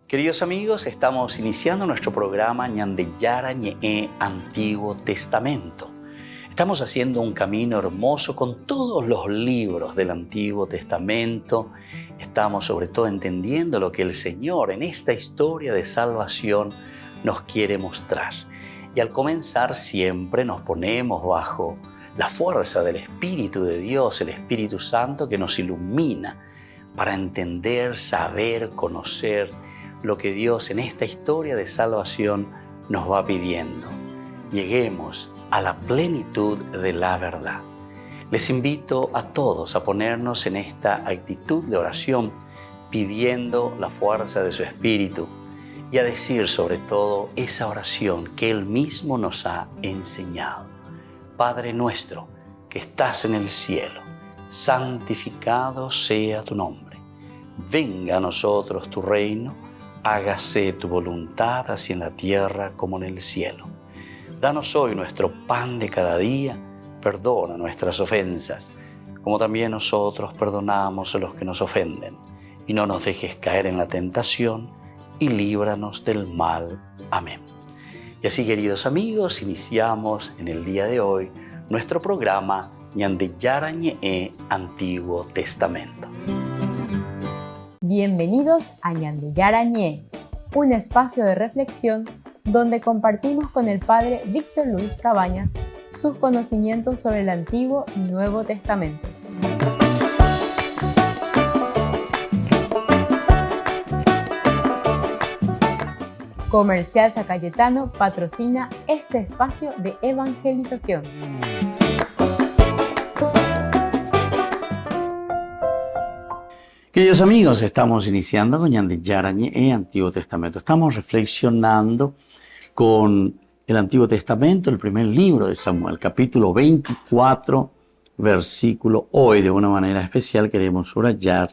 Queridos amigos, estamos iniciando nuestro programa Ñandeyara Ñe'e Antiguo Testamento. Estamos haciendo un camino hermoso con todos los libros del Antiguo Testamento. Estamos sobre todo entendiendo lo que el Señor en esta historia de salvación nos quiere mostrar. Y al comenzar siempre nos ponemos bajo la fuerza del Espíritu de Dios, el Espíritu Santo que nos ilumina para entender, saber, conocer lo que Dios en esta historia de salvación nos va pidiendo. Lleguemos a la plenitud de la verdad. Les invito a todos a ponernos en esta actitud de oración, pidiendo la fuerza de su Espíritu y a decir sobre todo esa oración que Él mismo nos ha enseñado. Padre nuestro que estás en el cielo, santificado sea tu nombre. Venga a nosotros tu reino, hágase tu voluntad así en la tierra como en el cielo. Danos hoy nuestro pan de cada día, perdona nuestras ofensas, como también nosotros perdonamos a los que nos ofenden. Y no nos dejes caer en la tentación, y líbranos del mal. Amén. Y así, queridos amigos, iniciamos en el día de hoy nuestro programa Ñandeyara Ñe'e Antiguo Testamento. Bienvenidos a Ñandeyara Ñe'e, un espacio de reflexión donde compartimos con el Padre Víctor Luis Cabañas sus conocimientos sobre el Antiguo y Nuevo Testamento. Comercial San Cayetano patrocina este espacio de evangelización. Queridos amigos, estamos iniciando con Ñandeyara Ñe'e Antiguo Testamento. Estamos reflexionando con el Antiguo Testamento, el primer libro de Samuel, capítulo 24, versículo. Hoy, de una manera especial, queremos subrayar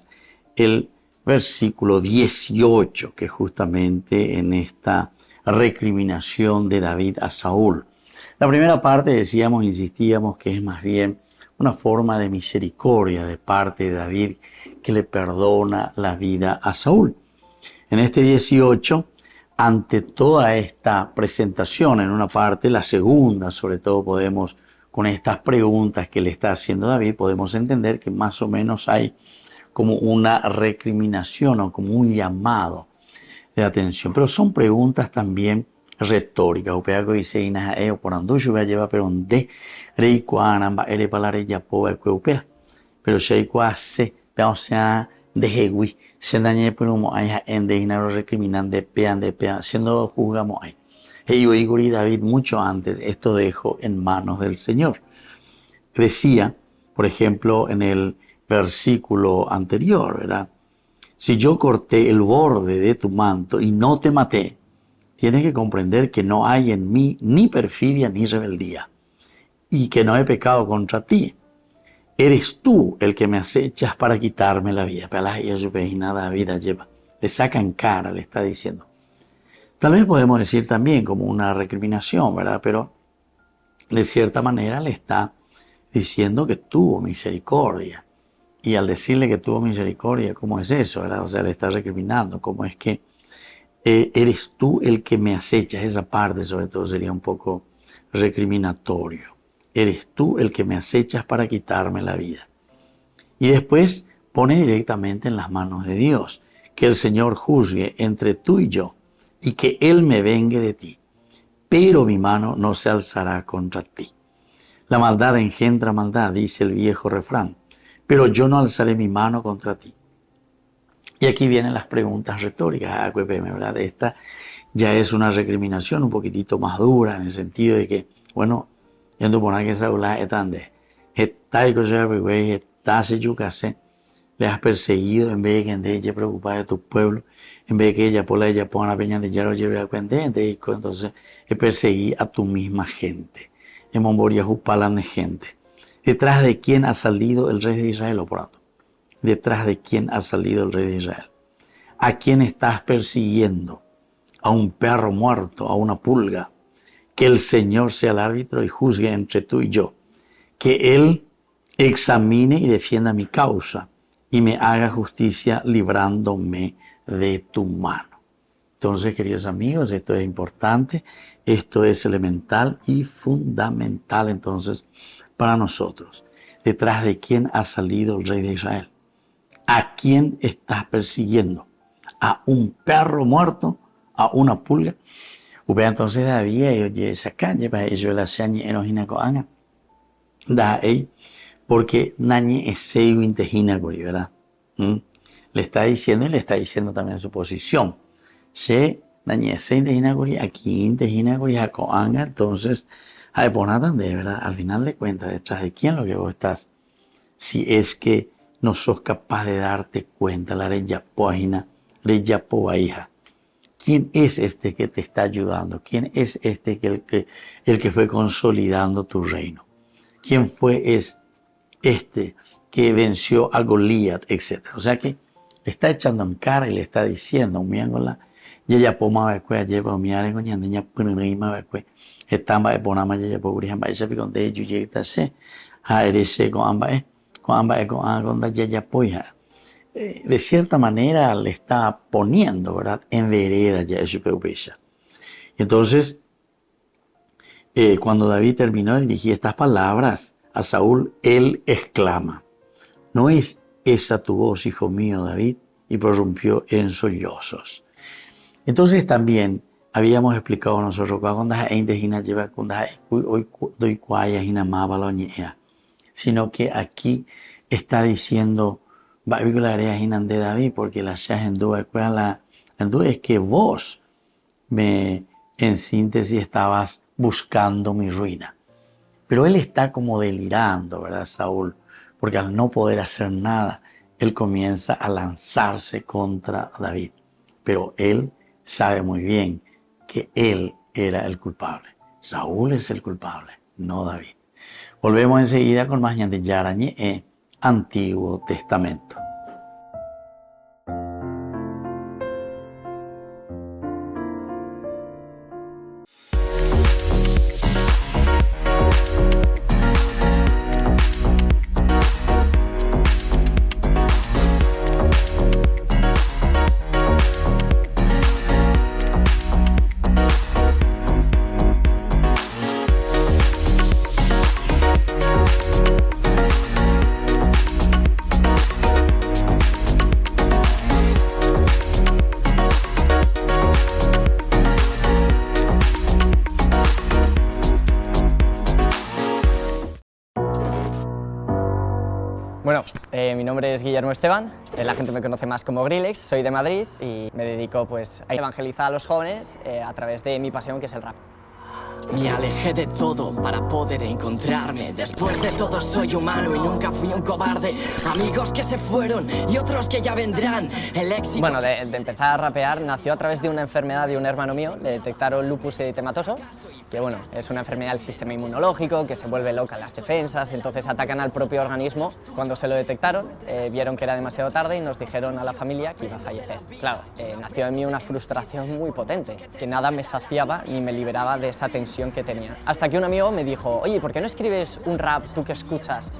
el versículo 18, que justamente en esta recriminación de David a Saúl. La primera parte insistíamos que es más bien una forma de misericordia de parte de David que le perdona la vida a Saúl. En este 18, ante toda esta presentación, en una parte, la segunda, sobre todo podemos, con estas preguntas que le está haciendo David, podemos entender que más o menos hay como una recriminación o como un llamado de atención. Pero son preguntas también retóricas. Upeaco dice ina e por andushu va lleva pero de reikuanamba ere palare yapo eupea. Pero sheikua se o sea de hewi se dañe pero mo hay en de ina recriminan de pean siendo juzgamos ahí. Heyo Igor y David mucho antes esto dejó en manos del Señor. Decía, por ejemplo, en el versículo anterior, ¿verdad? Si yo corté el borde de tu manto y no te maté, tienes que comprender que no hay en mí ni perfidia ni rebeldía y que no he pecado contra ti. Eres tú el que me acechas para quitarme la vida. Le sacan cara, le está diciendo. Tal vez podemos decir también como una recriminación, ¿verdad? Pero de cierta manera le está diciendo que tuvo misericordia. Y al decirle que tuvo misericordia, ¿cómo es eso, verdad? O sea, le está recriminando. ¿Cómo es que eres tú el que me acechas? Esa parte sobre todo sería un poco recriminatorio. Eres tú el que me acechas para quitarme la vida. Y después pone directamente en las manos de Dios. Que el Señor juzgue entre tú y yo y que Él me vengue de ti. Pero mi mano no se alzará contra ti. La maldad engendra maldad, dice el viejo refrán. Pero yo no alzaré mi mano contra ti. Y aquí vienen las preguntas retóricas, ¿verdad? Esta ya es una recriminación un poquitito más dura en el sentido de que, bueno, yendo por aquí Saúl etande, le has perseguido en vez de que ella preocupada de tu pueblo, en vez de que ella por ella ponga la peña de ya lo lleve a cuentente, y entonces perseguí a tu misma gente, en Momboria Jupalan de gente. ¿Detrás de quién ha salido el rey de Israel, o por tanto? ¿Detrás de quién ha salido el rey de Israel? ¿A quién estás persiguiendo? ¿A un perro muerto? ¿A una pulga? Que el Señor sea el árbitro y juzgue entre tú y yo. Que Él examine y defienda mi causa y me haga justicia librándome de tu mano. Entonces, queridos amigos, esto es importante, esto es elemental y fundamental entonces para nosotros. ¿Detrás de quién ha salido el rey de Israel? ¿A quién estás persiguiendo? ¿A un perro muerto? ¿A una pulga? Ubea entonces David, ellos acá, lleva ellos la seña en ojina coanga. Da ahí, porque nañe es seigo intejina gori, ¿verdad? Le está diciendo y le está diciendo también su posición. Se nañe es intejina gori, aquí intejina gori, a coanga, entonces, a poner de verdad, al final de cuentas, detrás de quién lo que vos estás, si es que no sos capaz de darte cuenta, la reya página, reya hija. ¿Quién es este que te está ayudando? ¿Quién es este el que fue consolidando tu reino? ¿Quién fue este que venció a Goliat, etcétera? O sea que le está echando en cara y le está diciendo, miándola, ya poma becue, lleva miare goñando, ya punima becue, estamba de ponama ya pobría, vaya picón de ello llega se, a erese con ambas, con ya poya. De cierta manera le está poniendo, ¿verdad?, en vereda ya su peupesa. Entonces, cuando David terminó de dirigir estas palabras a Saúl, él exclama, ¿no es esa tu voz, hijo mío, David? Y prorrumpió en sollozos. Entonces también habíamos explicado nosotros sino que aquí está diciendo de David, porque la es que vos en síntesis estabas buscando mi ruina. Pero él está como delirando, ¿verdad, Saúl? Porque al no poder hacer nada, él comienza a lanzarse contra David. Pero él sabe muy bien que él era el culpable. Saúl es el culpable, no David. Volvemos enseguida con más de Yarañe, Antiguo Testamento. Bueno, mi nombre es Guillermo Esteban, la gente me conoce más como Grillex, soy de Madrid y me dedico pues, a evangelizar a los jóvenes a través de mi pasión, que es el rap. Me alejé de todo para poder encontrarme. Después de todo soy humano y nunca fui un cobarde. Amigos que se fueron y otros que ya vendrán. El éxito... Bueno, de empezar a rapear nació a través de una enfermedad de un hermano mío. Le detectaron lupus eritematoso, que bueno, es una enfermedad del sistema inmunológico, que se vuelve loca las defensas, entonces atacan al propio organismo. Cuando se lo detectaron, vieron que era demasiado tarde y nos dijeron a la familia que iba a fallecer. Claro, nació en mí una frustración muy potente, que nada me saciaba ni me liberaba de esa tensión que tenía. Hasta que un amigo me dijo, oye, ¿por qué no escribes un rap, tú que escuchas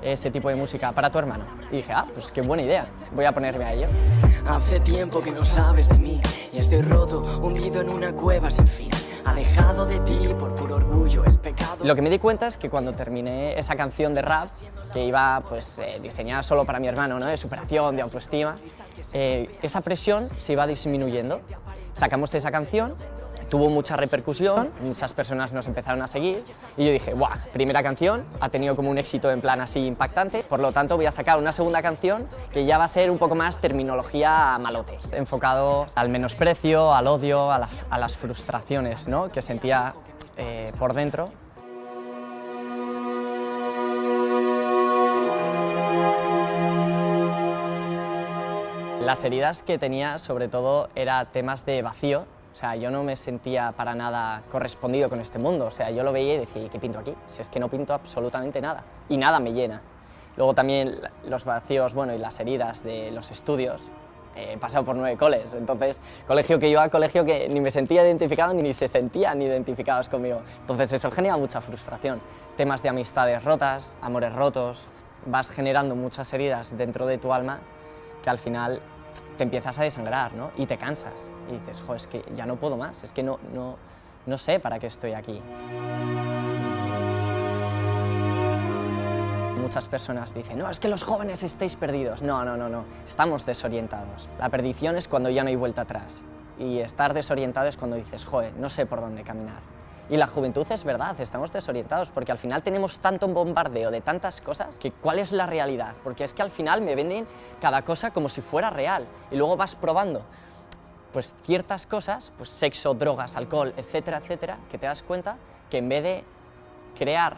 ese tipo de música, para tu hermano? Y dije, pues qué buena idea, voy a ponerme a ello. Hace tiempo que no sabes de mí y estoy roto, hundido en una cueva sin fin. Alejado de ti por puro orgullo, el pecado... Lo que me di cuenta es que cuando terminé esa canción de rap, que iba pues, diseñada solo para mi hermano, ¿no?, de superación, de autoestima, esa presión se iba disminuyendo. Sacamos esa canción, tuvo mucha repercusión, muchas personas nos empezaron a seguir y yo dije, ¡guau! Primera canción, ha tenido como un éxito en plan así impactante, por lo tanto voy a sacar una segunda canción que ya va a ser un poco más terminología malote, enfocado al menosprecio, al odio, a las frustraciones, ¿no?, que sentía por dentro. Las heridas que tenía sobre todo eran temas de vacío. O sea, yo no me sentía para nada correspondido con este mundo. O sea, yo lo veía y decía, ¿qué pinto aquí? Si es que no pinto absolutamente nada. Y nada me llena. Luego también los vacíos, bueno, y las heridas de los estudios. He pasado por 9 coles, entonces, colegio que iba a colegio que ni me sentía identificado ni se sentían identificados conmigo. Entonces eso genera mucha frustración. Temas de amistades rotas, amores rotos. Vas generando muchas heridas dentro de tu alma que al final te empiezas a desangrar, ¿no? Y te cansas. Y dices, jo, es que ya no puedo más, es que no sé para qué estoy aquí. Muchas personas dicen, no, es que los jóvenes estáis perdidos. No, estamos desorientados. La perdición es cuando ya no hay vuelta atrás. Y estar desorientado es cuando dices, joder, no sé por dónde caminar. Y la juventud es verdad, estamos desorientados, porque al final tenemos tanto bombardeo de tantas cosas que ¿cuál es la realidad? Porque es que al final me venden cada cosa como si fuera real y luego vas probando pues ciertas cosas, pues sexo, drogas, alcohol, etcétera, etcétera, que te das cuenta que en vez de crear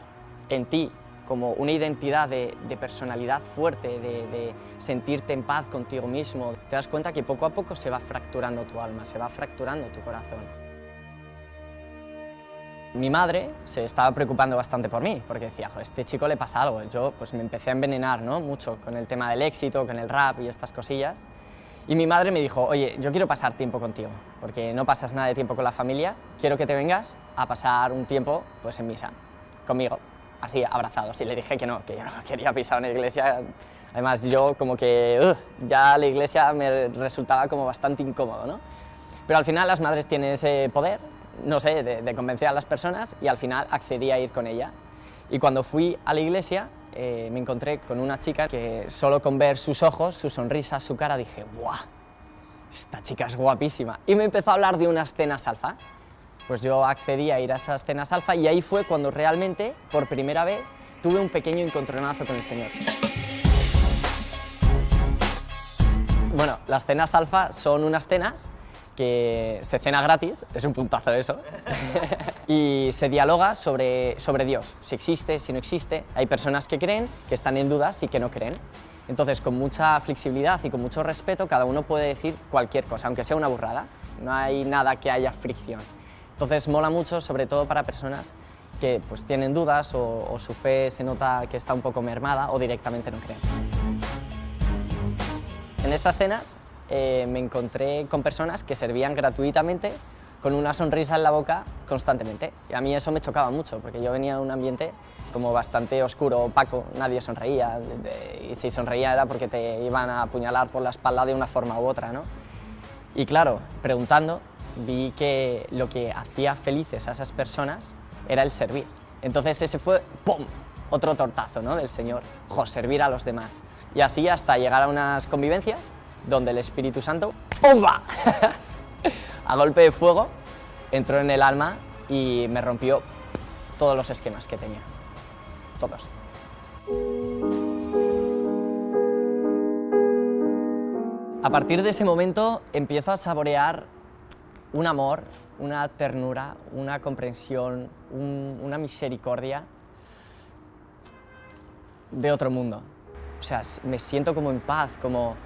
en ti como una identidad de personalidad fuerte, de sentirte en paz contigo mismo, te das cuenta que poco a poco se va fracturando tu alma, se va fracturando tu corazón. Mi madre se estaba preocupando bastante por mí, porque decía, jo, a este chico le pasa algo. Yo pues me empecé a envenenar, ¿no? Mucho con el tema del éxito, con el rap y estas cosillas. Y mi madre me dijo, oye, yo quiero pasar tiempo contigo, porque no pasas nada de tiempo con la familia, quiero que te vengas a pasar un tiempo pues en misa, conmigo, así, abrazados. Y le dije que yo no quería pisar una iglesia. Además, yo como que ya la iglesia me resultaba como bastante incómodo, ¿no? Pero al final las madres tienen ese poder, no sé, de convencer a las personas, y al final accedí a ir con ella. Y cuando fui a la iglesia me encontré con una chica que solo con ver sus ojos, su sonrisa, su cara, dije, ¡buah! Esta chica es guapísima. Y me empezó a hablar de unas cenas alfa. Pues yo accedí a ir a esas cenas alfa y ahí fue cuando realmente, por primera vez, tuve un pequeño encontronazo con el Señor. Bueno, las cenas alfa son unas cenas que se cena gratis, es un puntazo eso, y se dialoga sobre Dios, si existe, si no existe. Hay personas que creen, que están en dudas y que no creen. Entonces, con mucha flexibilidad y con mucho respeto, cada uno puede decir cualquier cosa, aunque sea una burrada. No hay nada que haya fricción. Entonces, mola mucho, sobre todo para personas que pues, tienen dudas o su fe se nota que está un poco mermada o directamente no creen. En estas cenas me encontré con personas que servían gratuitamente con una sonrisa en la boca constantemente. Y a mí eso me chocaba mucho, porque yo venía de un ambiente como bastante oscuro, opaco, nadie sonreía, y si sonreía era porque te iban a apuñalar por la espalda de una forma u otra, ¿no? Y claro, preguntando, vi que lo que hacía felices a esas personas era el servir. Entonces ese fue, ¡pum!, otro tortazo, ¿no?, del Señor, servir a los demás. Y así hasta llegar a unas convivencias donde el Espíritu Santo, ¡pumba!, a golpe de fuego, entró en el alma y me rompió todos los esquemas que tenía. Todos. A partir de ese momento empiezo a saborear un amor, una ternura, una comprensión, una misericordia de otro mundo. O sea, me siento como en paz, como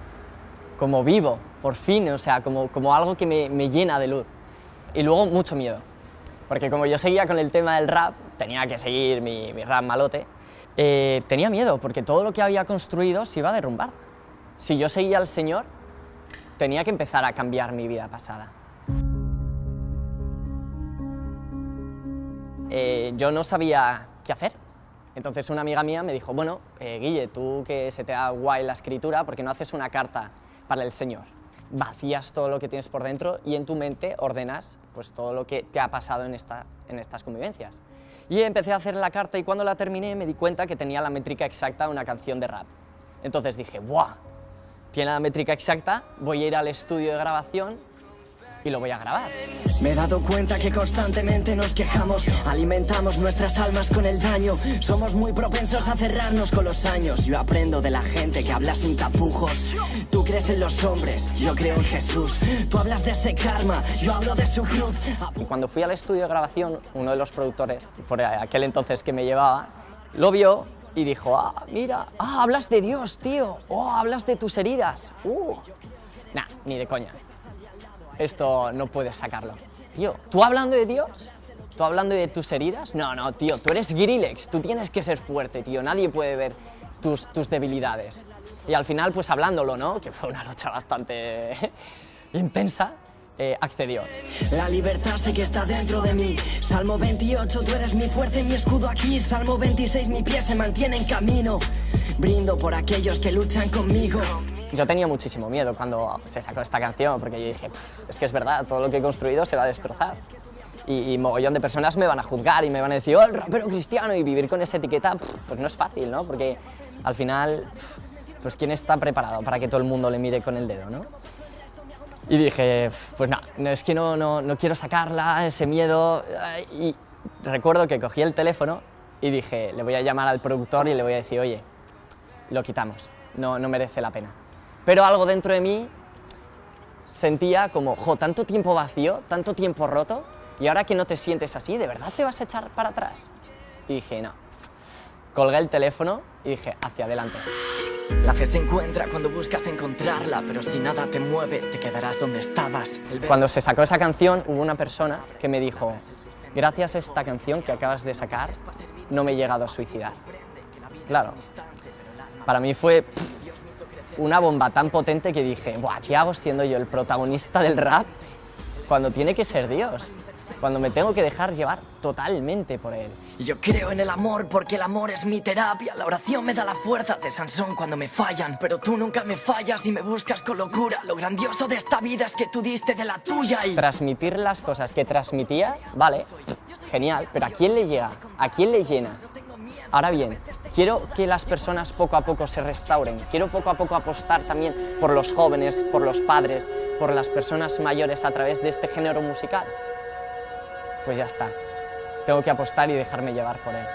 vivo, por fin, o sea, como algo que me llena de luz. Y luego mucho miedo, porque como yo seguía con el tema del rap, tenía que seguir mi rap malote, tenía miedo, porque todo lo que había construido se iba a derrumbar. Si yo seguía al Señor, tenía que empezar a cambiar mi vida pasada. Yo no sabía qué hacer. Entonces una amiga mía me dijo, bueno, Guille, tú que se te da guay la escritura, ¿por qué no haces una carta para el Señor? Vacías todo lo que tienes por dentro y en tu mente ordenas pues, todo lo que te ha pasado en estas convivencias. Y empecé a hacer la carta y cuando la terminé me di cuenta que tenía la métrica exacta de una canción de rap. Entonces dije, ¡buah! Tiene la métrica exacta, voy a ir al estudio de grabación y lo voy a grabar. Me he dado cuenta que constantemente nos quejamos, alimentamos nuestras almas con el daño, somos muy propensos a cerrarnos con los años. Yo aprendo de la gente que habla sin tapujos. Tú crees en los hombres, yo creo en Jesús. Tú hablas de ese karma, yo hablo de su cruz. Y cuando fui al estudio de grabación, uno de los productores, por aquel entonces que me llevaba, lo vio y dijo, mira, hablas de Dios, tío, hablas de tus heridas. Nah, ni de coña. Esto no puedes sacarlo. Tío, ¿tú hablando de Dios? ¿Tú hablando de tus heridas? No, tío, tú eres Grillex, tú tienes que ser fuerte, tío, nadie puede ver tus debilidades. Y al final, pues hablándolo, ¿no?, que fue una lucha bastante intensa, accedió. La libertad sé que está dentro de mí. Salmo 28, tú eres mi fuerza y mi escudo aquí. Salmo 26, mi pie se mantiene en camino. Brindo por aquellos que luchan conmigo. Yo tenía muchísimo miedo cuando se sacó esta canción, porque yo dije, es que es verdad, todo lo que he construido se va a destrozar. Y mogollón de personas me van a juzgar y me van a decir, ¡oh, el rapero cristiano! Y vivir con esa etiqueta, pues no es fácil, ¿no? Porque al final, pues ¿quién está preparado para que todo el mundo le mire con el dedo, no? Y dije, pues no, es que no quiero sacarla, ese miedo. Y recuerdo que cogí el teléfono y dije, le voy a llamar al productor y le voy a decir, oye, lo quitamos, no merece la pena. Pero algo dentro de mí sentía como, tanto tiempo vacío, tanto tiempo roto, y ahora que no te sientes así, ¿de verdad te vas a echar para atrás? Y dije, no. Colgué el teléfono y dije, hacia adelante. La fe se encuentra cuando buscas encontrarla, pero si nada te mueve, te quedarás donde estabas. Cuando se sacó esa canción, hubo una persona que me dijo, gracias a esta canción que acabas de sacar, no me he llegado a suicidar. Claro, para mí fue una bomba tan potente que dije, buah, ¿qué hago siendo yo el protagonista del rap cuando tiene que ser Dios? Cuando me tengo que dejar llevar totalmente por él. Yo creo en el amor porque el amor es mi terapia. La oración me da la fuerza de Sansón cuando me fallan, pero tú nunca me fallas y me buscas con locura. Lo grandioso de esta vida es que tú diste de la tuya y... Transmitir las cosas que transmitía, vale, genial, pero ¿a quién le llega? ¿A quién le llena? Ahora bien, quiero que las personas poco a poco se restauren, quiero poco a poco apostar también por los jóvenes, por los padres, por las personas mayores a través de este género musical. Pues ya está, tengo que apostar y dejarme llevar por él.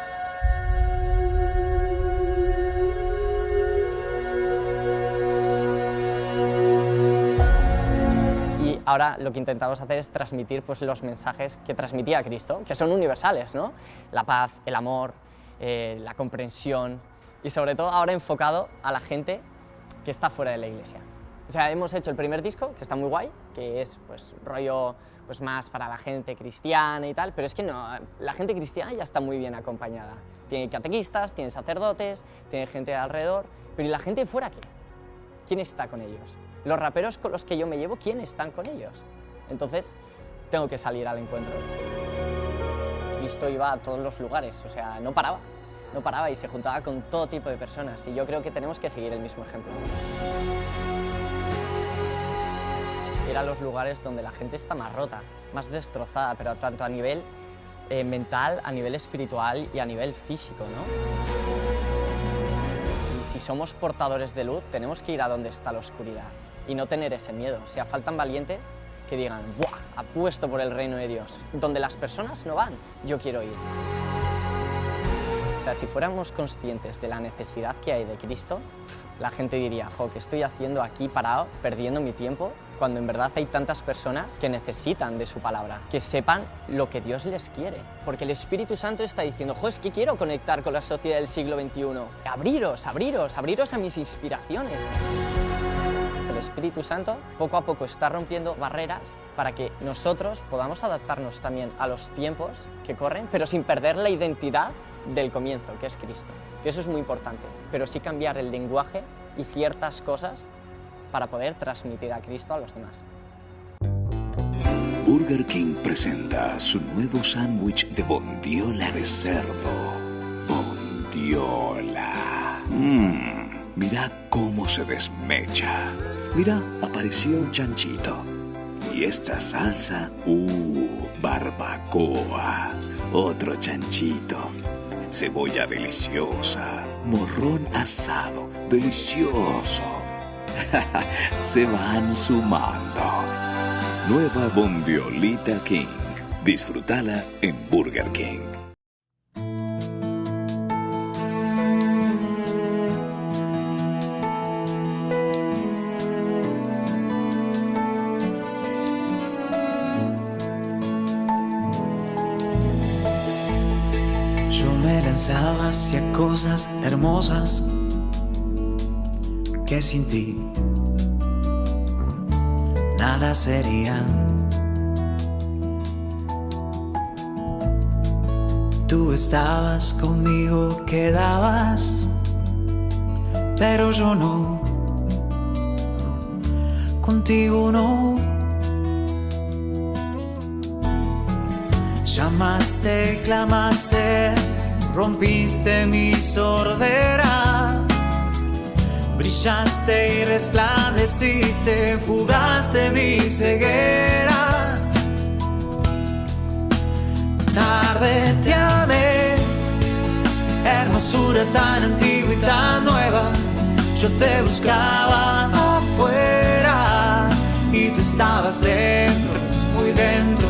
Y ahora lo que intentamos hacer es transmitir pues, los mensajes que transmitía Cristo, que son universales, ¿no? La paz, el amor, la comprensión y sobre todo ahora enfocado a la gente que está fuera de la iglesia. O sea, hemos hecho el primer disco, que está muy guay, que es pues rollo pues más para la gente cristiana y tal, pero es que no, la gente cristiana ya está muy bien acompañada. Tiene catequistas, tiene sacerdotes, tiene gente alrededor, pero ¿y la gente de fuera qué? ¿Quién está con ellos? Los raperos con los que yo me llevo, ¿quién están con ellos? Entonces, tengo que salir al encuentro. Cristo iba a todos los lugares, o sea, no paraba y se juntaba con todo tipo de personas, y yo creo que tenemos que seguir el mismo ejemplo. Ir a los lugares donde la gente está más rota, más destrozada, pero tanto a nivel mental, a nivel espiritual y a nivel físico, ¿no? Y si somos portadores de luz, tenemos que ir a donde está la oscuridad y no tener ese miedo. O sea, faltan valientes que digan, ¡buah! Apuesto por el reino de Dios. Donde las personas no van, yo quiero ir. O sea, si fuéramos conscientes de la necesidad que hay de Cristo, la gente diría, jo, ¿qué estoy haciendo aquí parado, perdiendo mi tiempo? Cuando en verdad hay tantas personas que necesitan de su palabra, que sepan lo que Dios les quiere. Porque el Espíritu Santo está diciendo, jo, es que quiero conectar con la sociedad del siglo XXI. Abriros a mis inspiraciones. El Espíritu Santo poco a poco está rompiendo barreras para que nosotros podamos adaptarnos también a los tiempos que corren, pero sin perder la identidad del comienzo, que es Cristo. Que eso es muy importante, pero sí cambiar el lenguaje y ciertas cosas para poder transmitir a Cristo a los demás. Burger King presenta su nuevo sándwich de bondiola de cerdo. Bondiola. Mira cómo se desmecha. Mira, apareció un chanchito. Y esta salsa, barbacoa. Otro chanchito. Cebolla deliciosa. Morrón asado, delicioso. Se van sumando. Nueva Bondiolita King. Disfrútala en Burger King. Yo me lanzaba hacia cosas hermosas que sin ti nada serían. Tú estabas conmigo, quedabas, pero yo no, contigo no. Llamaste, clamaste, rompiste mi sordera. brillaste y resplandeciste, fugaste mi ceguera. Tarde te amé, hermosura tan antigua y tan nueva. Yo te buscaba afuera y tú estabas dentro, muy dentro,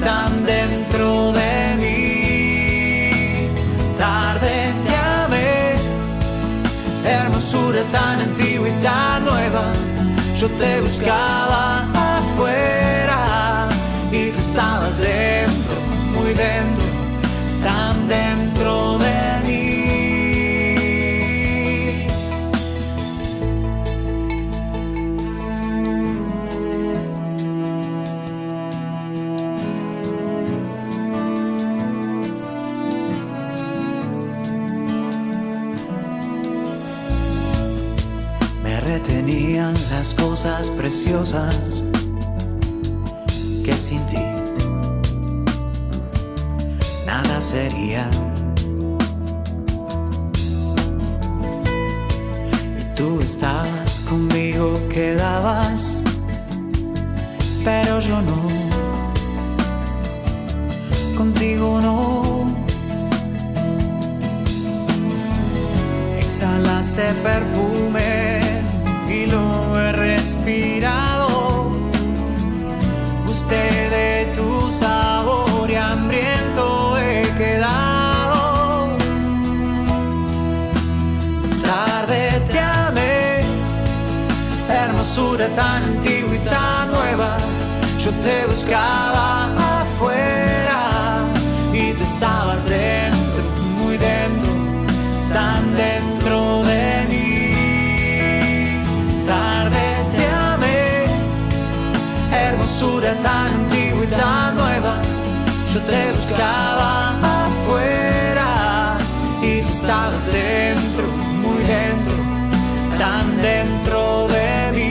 tan dentro de mí. Tarde te amé, hermosura tan antigua y tan nueva. Yo te buscaba afuera y tú estabas dentro, muy dentro, tan dentro de mí. Me retenían las cosas preciosas que sin ti nada sería. Y tú estabas conmigo, quedabas, pero yo no, contigo no. Exhalaste perfume y lo he respirado. Gusté de tu sabor y hambriento he quedado. Tarde te amé, hermosura tan antigua y tan nueva. Yo te buscaba afuera y tú estabas dentro, muy dentro, tan dentro de mí. Tarde te amé, hermosura tan antigua y tan nueva. Yo te buscaba afuera y tú estabas dentro, muy dentro, tan dentro de mí.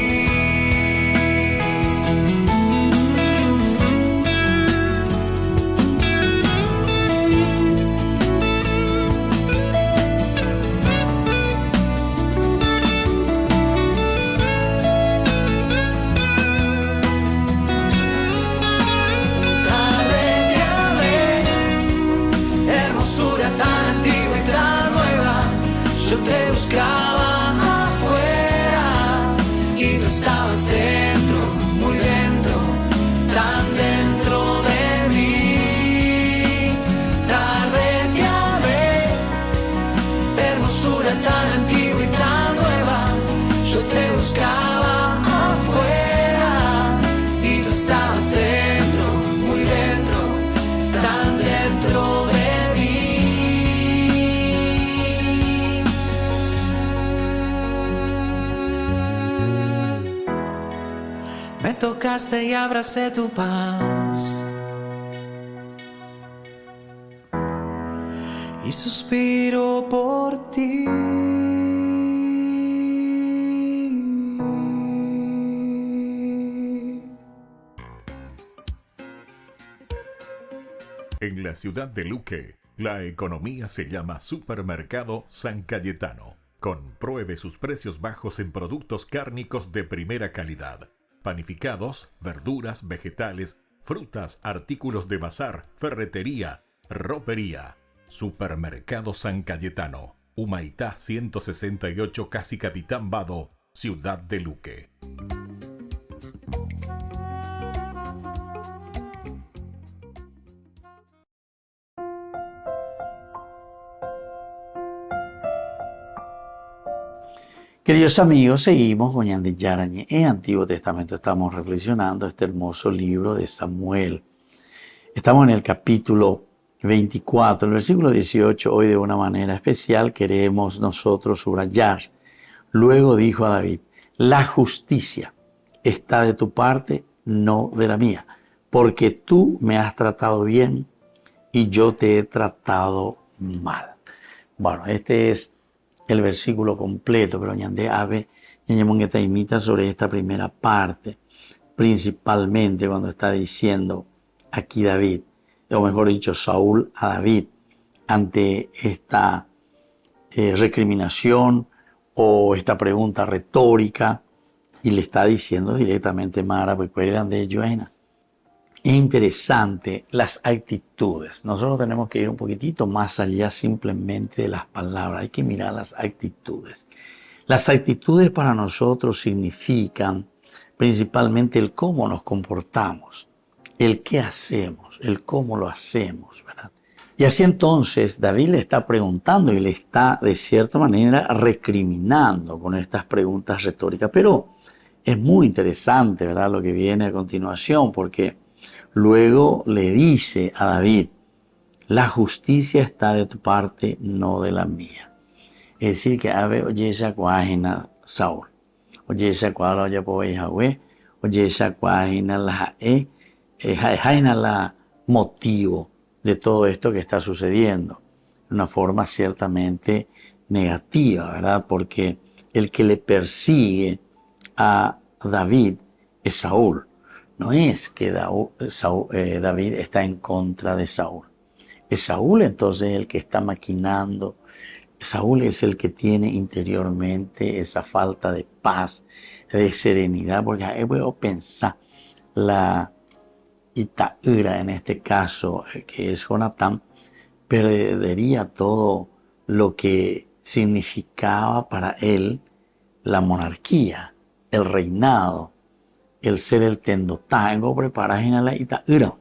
Yo te buscaba afuera y tú estabas dentro, muy dentro, tan dentro de mí. Tarde te amé, hermosura tan antigua y tan nueva. Yo te buscaba afuera y tú estabas dentro, muy dentro, tan dentro de mí. Me tocaste y abracé tu paz y suspiro por ti. En la ciudad de Luque, la economía se llama Supermercado San Cayetano. Compruebe sus precios bajos en productos cárnicos de primera calidad. Panificados, verduras, vegetales, frutas, artículos de bazar, ferretería, ropería. Supermercado San Cayetano, Humaitá 168, Casi Capitán Vado, Ciudad de Luque. Queridos amigos, seguimos con Ñandi Yarañe en Antiguo Testamento. Estamos reflexionando este hermoso libro de Samuel. Estamos en el capítulo 24, el versículo 18. Hoy de una manera especial queremos nosotros subrayar. Luego dijo a David: la justicia está de tu parte, no de la mía, porque tú me has tratado bien y yo te he tratado mal. Bueno, este es el versículo completo, pero Ñande Ave Ñañemongueta imita sobre esta primera parte, principalmente cuando está diciendo aquí David, o mejor dicho, Saúl a David, ante esta recriminación o esta pregunta retórica y le está diciendo directamente Mara, pues de Joana. Es interesante las actitudes. Nosotros tenemos que ir un poquitito más allá simplemente de las palabras. Hay que mirar las actitudes. Las actitudes para nosotros significan principalmente el cómo nos comportamos, el qué hacemos, el cómo lo hacemos, ¿verdad? Y así entonces David le está preguntando y le está de cierta manera recriminando con estas preguntas retóricas. Pero es muy interesante, ¿verdad?, lo que viene a continuación, porque luego le dice a David, la justicia está de tu parte, no de la mía. Es decir, que ave oye esa cuágina Saúl, oye esa cuál oye po Yahweh, oye esa cuágina la la motivo de todo esto que está sucediendo. De una forma ciertamente negativa, ¿verdad? Porque el que le persigue a David es Saúl. No es que David está en contra de Saúl. Es Saúl entonces el que está maquinando. Saúl es el que tiene interiormente esa falta de paz, de serenidad, porque puedo pensar la Itaíra en este caso, que es Jonatán, perdería todo lo que significaba para él la monarquía, el reinado, el ser el tendotango, preparar en la Itaíra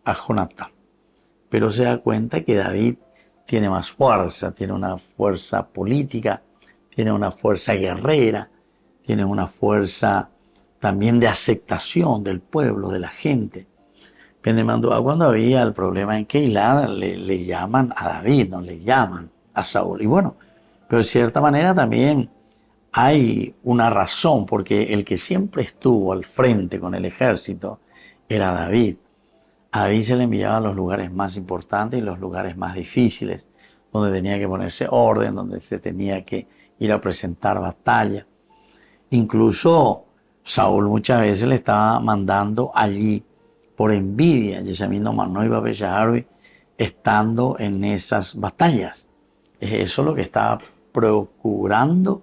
a Jonatán. Pero se da cuenta que David tiene más fuerza, tiene una fuerza política, tiene una fuerza guerrera, tiene una fuerza también de aceptación del pueblo, de la gente. Cuando había el problema en Keilah, le llaman a David, no le llaman a Saúl. Y bueno, pero de cierta manera también hay una razón, porque el que siempre estuvo al frente con el ejército era David. A David se le enviaba a los lugares más importantes y los lugares más difíciles, donde tenía que ponerse orden, donde se tenía que ir a presentar batalla. Incluso Saúl muchas veces le estaba mandando allí por envidia, Yesamino Mano y Babeshaharbi, estando en esas batallas. Eso es lo que estaba procurando,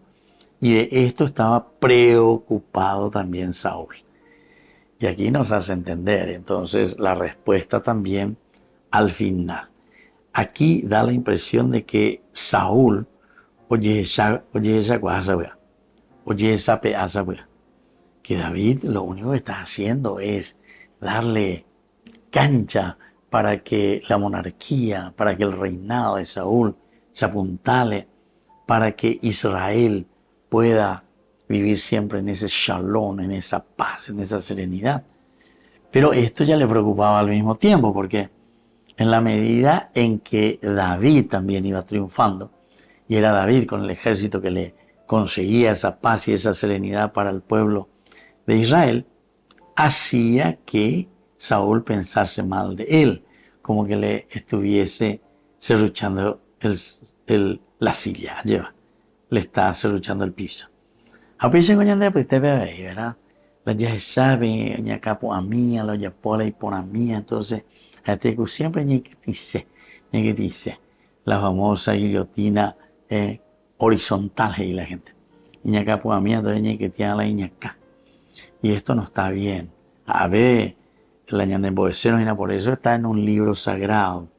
y de esto estaba preocupado también Saúl. Y aquí nos hace entender entonces la respuesta también al final. Aquí da la impresión de que Saúl, oye esa cosa, oye esa pedaza, que David lo único que está haciendo es darle cancha para que la monarquía, para que el reinado de Saúl se apuntale, para que Israel pueda vivir siempre en ese shalom, en esa paz, en esa serenidad. Pero esto ya le preocupaba al mismo tiempo, porque en la medida en que David también iba triunfando, y era David con el ejército que le conseguía esa paz y esa serenidad para el pueblo de Israel, hacía que Saúl pensase mal de él, como que le estuviese serruchando la silla, le está serruchando el piso. A veces cuando pues te ve, ¿verdad? La ya sabe, ña capo a mí, la ya pola y por a mí, entonces, siempre ña que dice, la famosa guillotina horizontal y la gente. Ña capo a mí, entonces ña que tiene la ña acá. Y esto no está bien. A ver, la ña de Boeseno, por eso está en un libro sagrado,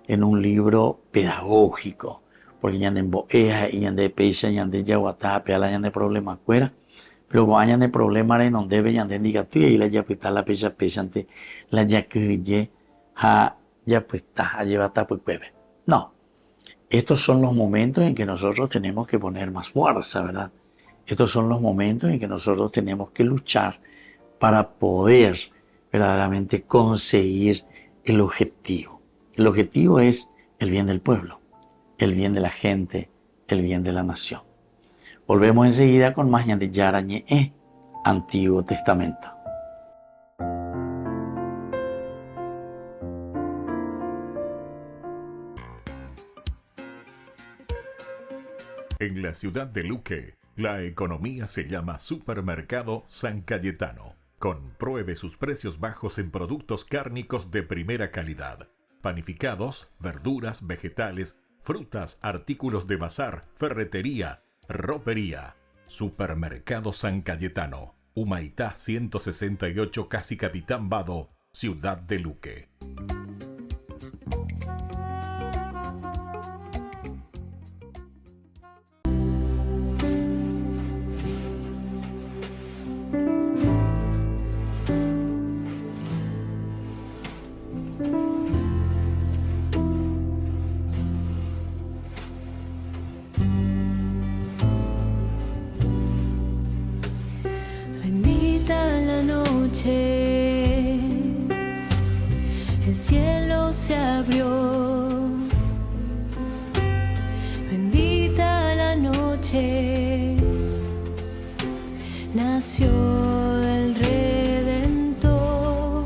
en un libro pedagógico. Porque ya de boeja y ya de pecha, ya de yaguatá, pea la ya de problema fuera. Pero cuando de problema no debe ya de diga tú y la ya pues está la pecha ante la ya que ya pues está, lleva pues bebe. No. Estos son los momentos en que nosotros tenemos que poner más fuerza, ¿verdad? Estos son los momentos en que nosotros tenemos que luchar para poder verdaderamente conseguir el objetivo. El objetivo es el bien del pueblo, el bien de la gente, el bien de la nación. Volvemos enseguida con más de Yarañe, Antiguo Testamento. En la ciudad de Luque, la economía se llama Supermercado San Cayetano. Compruebe sus precios bajos en productos cárnicos de primera calidad. Panificados, verduras, vegetales, frutas, artículos de bazar, ferretería, Ropería, Supermercado San Cayetano, Humaitá 168, casi Capitán Vado, Ciudad de Luque. El cielo se abrió, bendita la noche, nació el Redentor,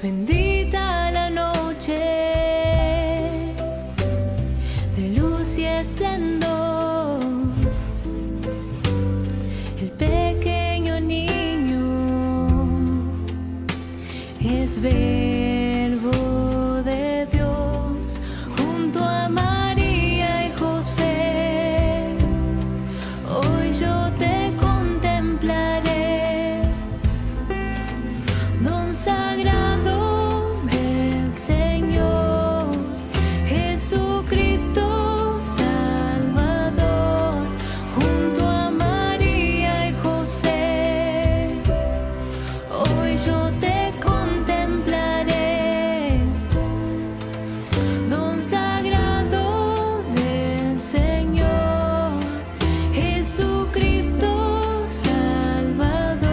bendita la noche, de luz y esplendor, el pequeño niño es verbo de Dios, junto a María y José. Hoy yo te contemplaré, don sagrado del Señor, Jesucristo Salvador, junto a María y José. Hoy yo te contemplaré, don sagrado del Señor, Jesucristo Salvador.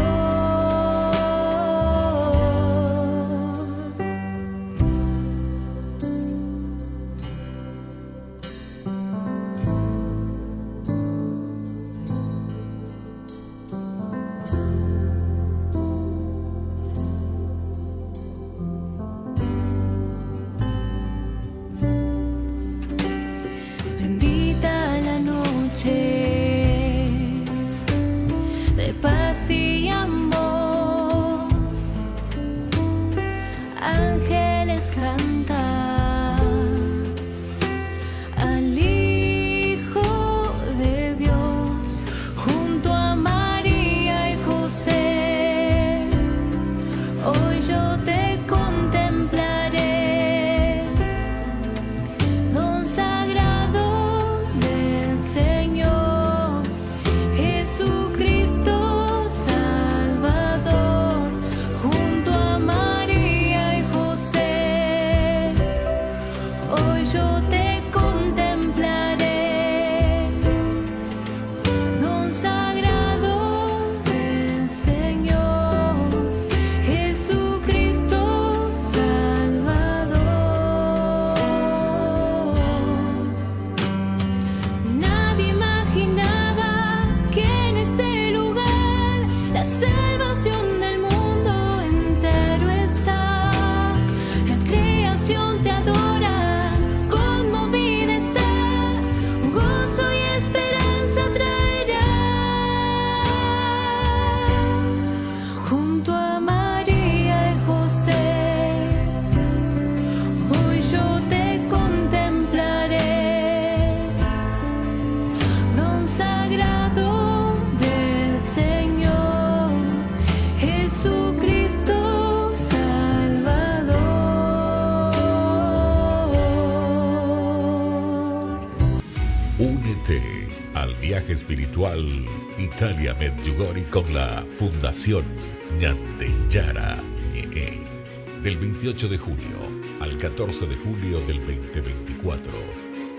Bendita la noche de paz y amor, ángeles cantan al Hijo de Dios, junto a María y José. Hoy yo te contemplaré, don sagrado del Señor, Jesucristo Salvador, junto a María y José. Hoy yo te contemplaré, don sagrado del Señor, Jesucristo Salvador. Nadie imaginaba que en este lugar la salvación del mundo entero está. La creación te adora, conmovida está, gozo y esperanza traerás, junto a María y José. Hoy yo te contemplaré, don sagrado del Señor, Jesucristo Salvador. Únete al viaje espiritual Italia Medjugorje con la Fundación Ñandeyara Ñe. Del 28 de junio al 14 de julio del 2024.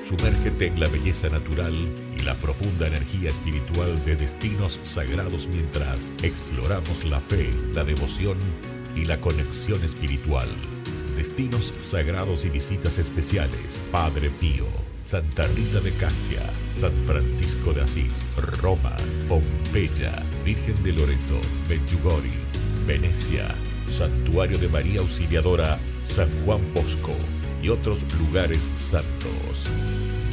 Sumérgete en la belleza natural y la profunda energía espiritual de destinos sagrados mientras exploramos la fe, la devoción y la conexión espiritual. Destinos sagrados y visitas especiales: Padre Pío, Santa Rita de Casia, San Francisco de Asís, Roma, Pompeya, Virgen de Loreto, Medjugorje, Venecia, Santuario de María Auxiliadora, San Juan Bosco y otros lugares santos.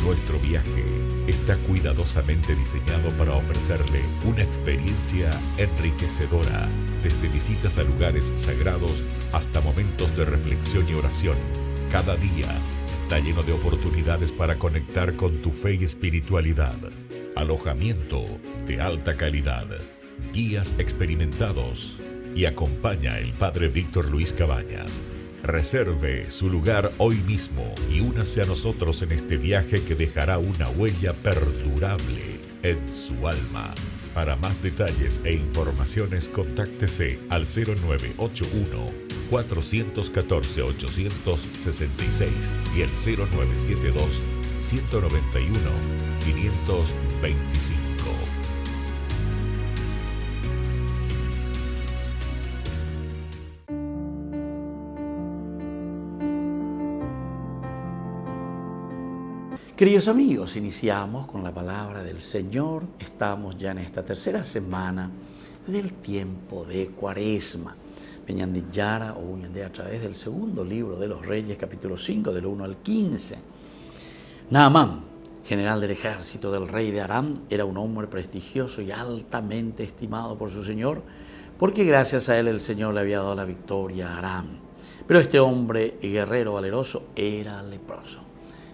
Nuestro viaje está cuidadosamente diseñado para ofrecerle una experiencia enriquecedora, desde visitas a lugares sagrados hasta momentos de reflexión y oración. Cada día está lleno de oportunidades para conectar con tu fe y espiritualidad. alojamiento de alta calidad, guías experimentados y acompaña el Padre Víctor Luis Cabañas. Reserve su lugar hoy mismo y únase a nosotros en este viaje que dejará una huella perdurable en su alma. Para más detalles e informaciones, contáctese al 0981-414-866 y el 0972-191-525. Queridos amigos, iniciamos con la palabra del Señor. Estamos ya en esta tercera semana del tiempo de Cuaresma. Peñandillara o Uñandé a través del segundo libro de los Reyes, capítulo 5, del 1 al 15. Naamán, general del ejército del rey de Aram, era un hombre prestigioso y altamente estimado por su señor, porque gracias a él el Señor le había dado la victoria a Aram. Pero este hombre guerrero valeroso era leproso.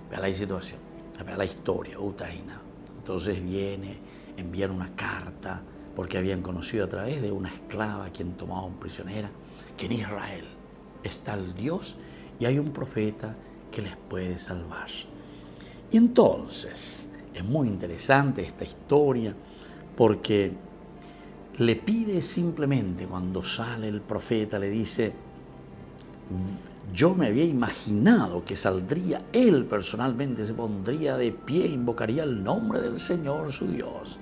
Vea la situación. Vea la historia, Utaina. Entonces envían una carta porque habían conocido a través de una esclava a quien tomaban prisionera que en Israel está el Dios y hay un profeta que les puede salvar. Y entonces es muy interesante esta historia porque le pide simplemente, cuando sale el profeta, le dice: yo me había imaginado que saldría él personalmente, se pondría de pie, invocaría el nombre del Señor su Dios.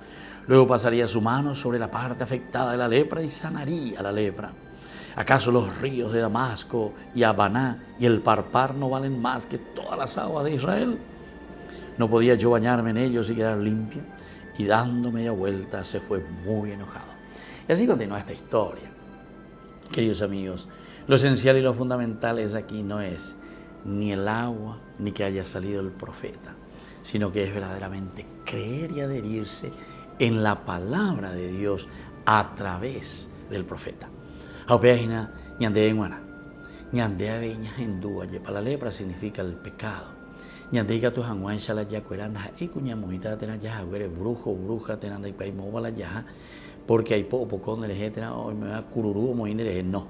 Luego pasaría su mano sobre la parte afectada de la lepra y sanaría la lepra. ¿Acaso los ríos de Damasco y Habaná y el Parpar no valen más que todas las aguas de Israel? ¿No podía yo bañarme en ellos y quedar limpio? Y dando media vuelta se fue muy enojado. Y así continúa esta historia. Queridos amigos, lo esencial y lo fundamental es aquí no es ni el agua ni que haya salido el profeta, sino que es verdaderamente creer y adherirse en la palabra de Dios a través del profeta. Aupéagina, ñande en guana, ñande aveña en dúa, para la lepra significa el pecado. Ñande que tu hanguan shala ya cueranda, y cuña mojita tena ya, eres brujo, bruja, tenanda y paimo la ya, porque hay poco con el etcétera, o me va cururú, moínere, no.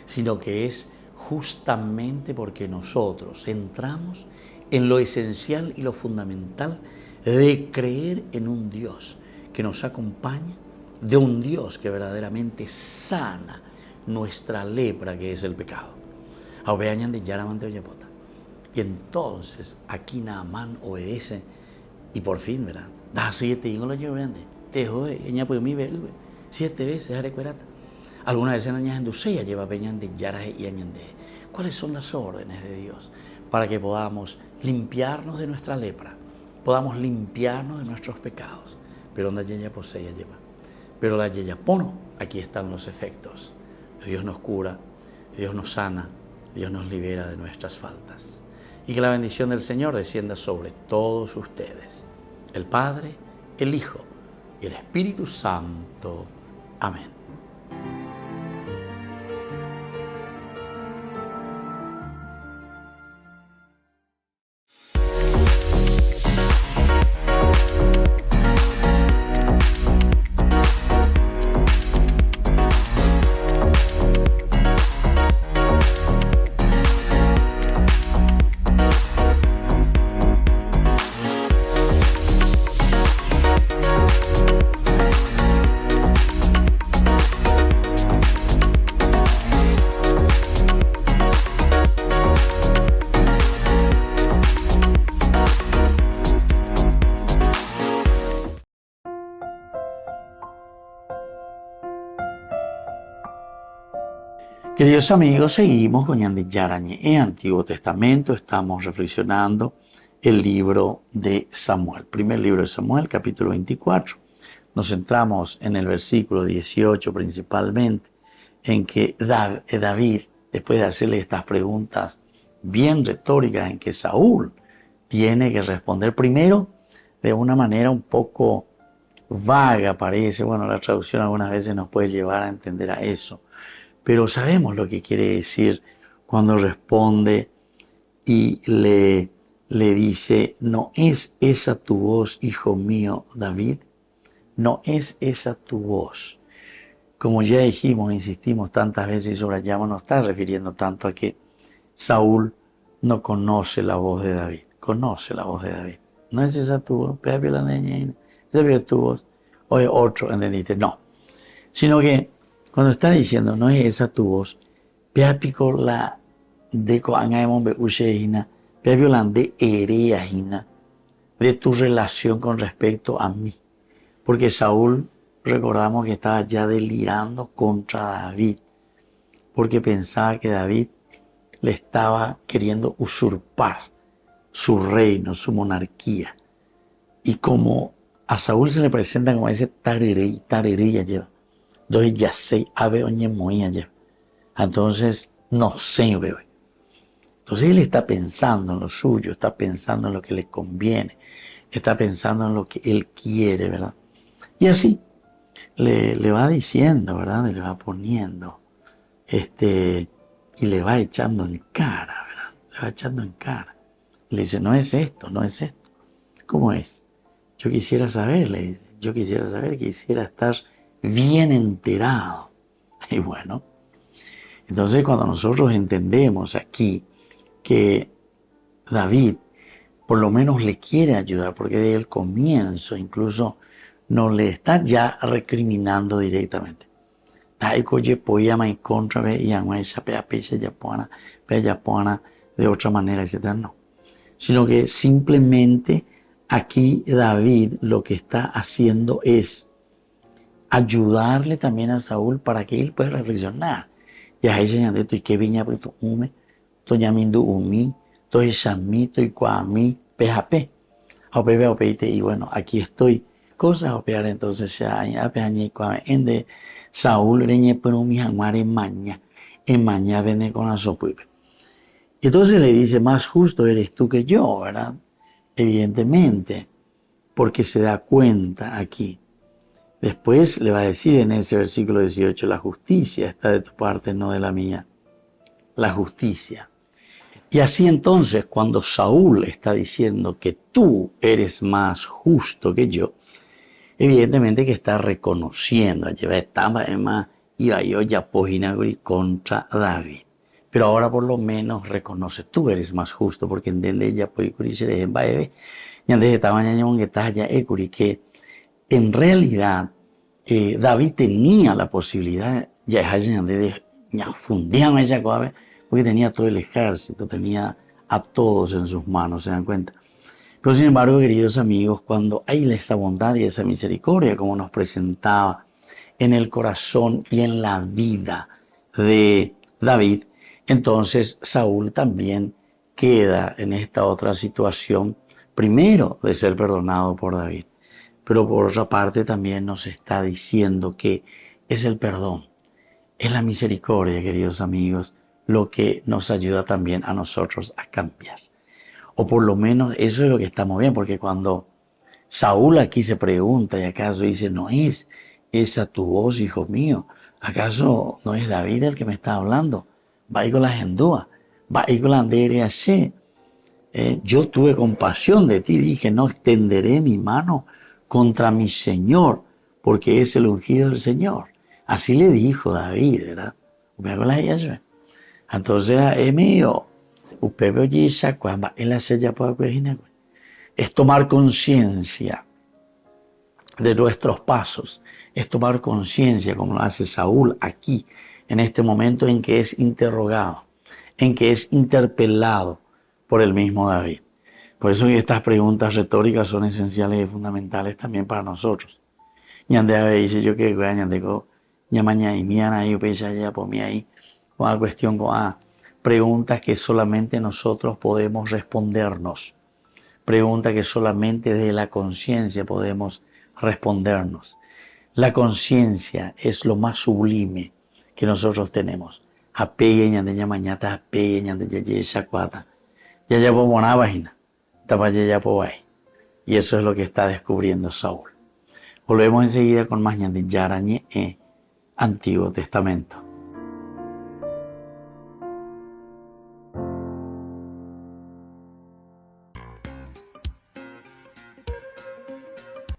Sino que es justamente porque nosotros entramos en lo esencial y lo fundamental de creer en un Dios que nos acompaña, de un Dios que verdaderamente sana nuestra lepra, que es el pecado. Y entonces aquí Naamán obedece y por fin, ¿verdad? Da 7 te jode, ella pues mi 7 veces arecuerata. Algunas veces en Duseya lleva peñande yaraje y añande. ¿Cuáles son las órdenes de Dios para que podamos limpiarnos de nuestra lepra, podamos limpiarnos de nuestros pecados? Pero donde ella posee lleva. Pero la yeyapono, aquí están los efectos. Dios nos cura, Dios nos sana, Dios nos libera de nuestras faltas. Y que la bendición del Señor descienda sobre todos ustedes, el Padre, el Hijo y el Espíritu Santo. Amén. Queridos amigos, seguimos con Ñandillarañe. En Antiguo Testamento estamos reflexionando el libro de Samuel. Primer libro de Samuel, capítulo 24. Nos centramos en el versículo 18 principalmente, en que David, después de hacerle estas preguntas bien retóricas, en que Saúl tiene que responder primero de una manera un poco vaga, parece. Bueno, la traducción algunas veces nos puede llevar a entender a eso. Pero sabemos lo que quiere decir cuando responde y le le dice, ¿no es esa tu voz, hijo mío, David? ¿No es esa tu voz? Como ya dijimos, insistimos tantas veces y subrayamos, no está refiriendo tanto a que Saúl no conoce la voz de David. Conoce la voz de David. ¿No es esa tu voz? ¿Esa es tu voz? Oye, otro, ¿entendiste? No. Sino que cuando está diciendo, no es esa tu voz, Peapico la deco angaemon be usheina, Peapio la de ereajina, de tu relación con respecto a mí. Porque Saúl, recordamos que estaba ya delirando contra David, porque pensaba que David le estaba queriendo usurpar su reino, su monarquía. Y como a Saúl se le presenta como ese tarerey ya lleva, entonces ya sé, ave oñe moía lleva. Entonces, no sé, bebé. Entonces él está pensando en lo suyo, está pensando en lo que le conviene, está pensando en lo que él quiere, ¿verdad? Y así le va diciendo, ¿verdad? Le va poniendo, y le va echando en cara, ¿verdad? Le va echando en cara. Le dice, no es esto, no es esto. ¿Cómo es? Yo quisiera saber, le dice, yo quisiera saber, quisiera estar bien enterado. Y bueno, entonces cuando nosotros entendemos aquí que David por lo menos le quiere ayudar, porque desde el comienzo incluso no le está ya recriminando directamente. De otra manera, etc. No. Sino que simplemente aquí David lo que está haciendo es ayudarle también a Saúl para que él pueda reflexionar. Y ahí se llama esto, y que viña pues tu ume, to llamindu umi, to isamito y cuami, PHP. Y bueno, aquí estoy. Cosas opear entonces ya en de Saúl reñe pero mi jamar en maña viene con la sopuipe. Y entonces le dice, más justo eres tú que yo, ¿verdad? Evidentemente, porque se da cuenta aquí. Después le va a decir en ese versículo 18, la justicia está de tu parte, no de la mía. La justicia. Y así entonces, cuando Saúl está diciendo que tú eres más justo que yo, evidentemente que está reconociendo, estaba más iba yo ya poginagri contra David. Pero ahora por lo menos reconoce, tú eres más justo, porque entiende ya poiguri se dejen baebe, y antes estaba que estás allá que en realidad David tenía la posibilidad ya de fundían ella porque tenía todo el ejército, tenía a todos en sus manos, ¿se dan cuenta? Pero sin embargo, queridos amigos, cuando hay esa bondad y esa misericordia como nos presentaba en el corazón y en la vida de David, entonces Saúl también queda en esta otra situación, primero de ser perdonado por David, pero por otra parte también nos está diciendo que es el perdón, es la misericordia, queridos amigos, lo que nos ayuda también a nosotros a cambiar. O por lo menos eso es lo que estamos viendo, porque cuando Saúl aquí se pregunta y acaso dice, no es esa tu voz, hijo mío, acaso no es David el que me está hablando, va con la gendúa, va con la así. Yo tuve compasión de ti, dije, no extenderé mi mano contra mi Señor, porque es el ungido del Señor. Así le dijo David, ¿verdad? Entonces, es mío. Es tomar conciencia de nuestros pasos, es tomar conciencia, como lo hace Saúl aquí, en este momento en que es interrogado, en que es interpelado por el mismo David. Por eso estas preguntas retóricas son esenciales y fundamentales también para nosotros. Ñande dice yo que ñandeko ñamaña y miana y upecha ya por mí ahí, con la cuestión con preguntas que solamente nosotros podemos respondernos. Preguntas que solamente desde la conciencia podemos respondernos. La conciencia es lo más sublime que nosotros tenemos. Apegue ñande mañata, apegue ñande ya shakwata. Ya por buena página. Ya por ahí. Y eso es lo que está descubriendo Saúl. Volvemos enseguida con más ñande Yarañe Antiguo Testamento.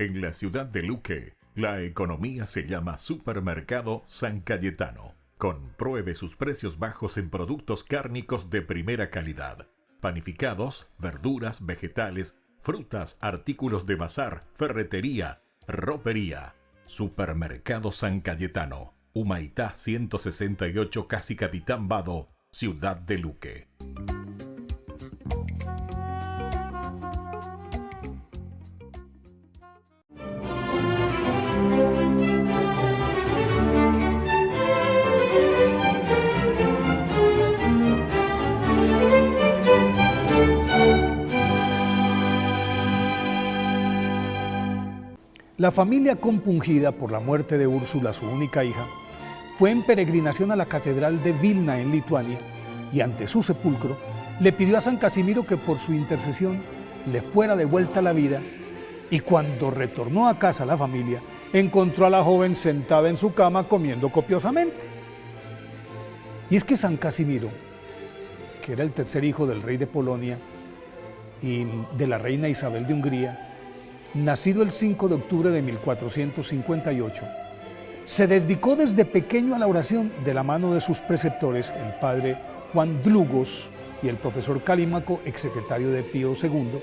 En la ciudad de Luque, la economía se llama Supermercado San Cayetano. Compruebe sus precios bajos en productos cárnicos de primera calidad. Panificados, verduras, vegetales, frutas, artículos de bazar, ferretería, ropería. Supermercado San Cayetano, Humaitá 168, casi Capitán Vado, ciudad de Luque. La familia, compungida por la muerte de Úrsula, su única hija, fue en peregrinación a la catedral de Vilna en Lituania y ante su sepulcro le pidió a San Casimiro que por su intercesión le fuera devuelta la vida, y cuando retornó a casa la familia encontró a la joven sentada en su cama comiendo copiosamente. Y es que San Casimiro, que era el tercer hijo del rey de Polonia y de la reina Isabel de Hungría, nacido el 5 de octubre de 1458, se dedicó desde pequeño a la oración de la mano de sus preceptores, el padre Juan Dlugos y el profesor Calímaco, exsecretario de Pío II,